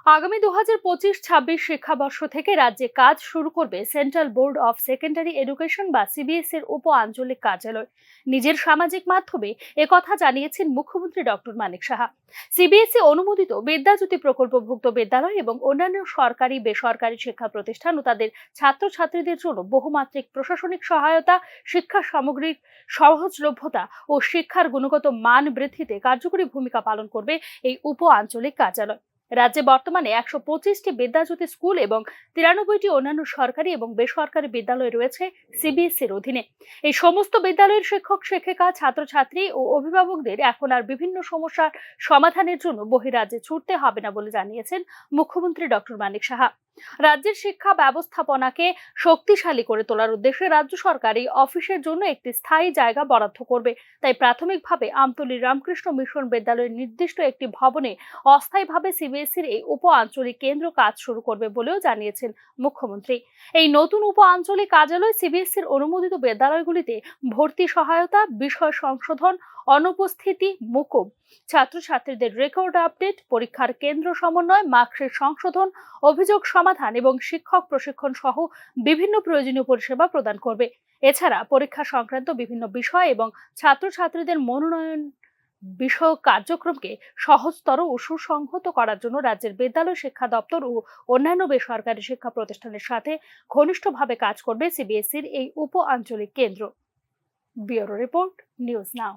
আগামী 2025-26 শিক্ষাবর্ষ থেকে রাজ্যে কাজ শুরু করবে central board of secondary education বা সিবিএসইর উপ আঞ্চলিক কার্যালয়। নিজের সামাজিক মাধ্যমে একথা জানিয়েছেন মুখ্যমন্ত্রী ডক্টর মানিক সাহা। সিবিএসই অনুমোদিত বিদ্যাজ্যোতি প্রকল্পভুক্ত বিদ্যালয় এবং অন্যান্য সরকারি বেসরকারি শিক্ষা প্রতিষ্ঠান ও তাদের ছাত্রছাত্রীদের জন্য বহুমাত্রিক প্রশাসনিক সহায়তা, শিক্ষা সামগ্রিক সহজলভ্যতা ও শিক্ষার গুণগত মান বৃদ্ধিতে কার্যকরী ভূমিকা পালন করবে এই উপ আঞ্চলিক কার্যালয়। রাজ্যে বর্তমানে 125টি বিদ্যাজ্যোতি স্কুল এবং 93টি অন্যান্য সরকারি এবং বেসরকারি বিদ্যালয় রয়েছে সিবিএসইর অধীনে। এই সমস্ত বিদ্যালয়ের শিক্ষক শিক্ষিকা, ছাত্রছাত্রী ও অভিভাবকদের এখন আর বিভিন্ন সমস্যার সমাধানের জন্য বহিরাজ্যে ছুটতে হবে না বলে জানিয়েছেন মুখ্যমন্ত্রী ডক্টর মানিক সাহা। রাজ্যের শিক্ষা ব্যবস্থাপনাকে শক্তিশালী করে তোলার উদ্দেশ্যে রাজ্য সরকার এই অফিসের জন্য একটি স্থায়ী জায়গা বরাদ্দ করবে। তাই প্রাথমিকভাবে আমতলী রামকৃষ্ণ মিশন বিদ্যালয়ের নির্দিষ্ট একটি ভবনে অস্থায়ীভাবে সিবিএসইর এই উপ আঞ্চলিক কেন্দ্র কাজ শুরু করবে বলেও জানিয়েছেন মুখ্যমন্ত্রী। এই নতুন উপ আঞ্চলিক কার্যালয় সিবিএসইর অনুমোদিত বিদ্যালয়গুলিতে ভর্তি সহায়তা, বিষয় সংশোধন, অনুপস্থিতি মুকুব, ছাত্রছাত্রীদের রেকর্ড আপডেট, পরীক্ষার কেন্দ্র সমন্বয়, মার্কশিট সংশোধন, অভিযোগ সমাধান এবং শিক্ষক প্রশিক্ষণ সহ বিভিন্ন প্রয়োজনীয় পরিষেবা প্রদান করবে। এছাড়া পরীক্ষা সংক্রান্ত বিভিন্ন বিষয় এবং ছাত্রছাত্রীদের মনোনয়ন বিষয়ক কার্যক্রমকে সহজতর ও সুসংহত করার জন্য রাজ্যের বিদ্যালয় শিক্ষা দপ্তর ও অন্যান্য বেসরকারি শিক্ষা প্রতিষ্ঠানের সাথে ঘনিষ্ঠভাবে কাজ করবে সিবিএসইর এই উপ আঞ্চলিক কেন্দ্র। Bureau report, news now.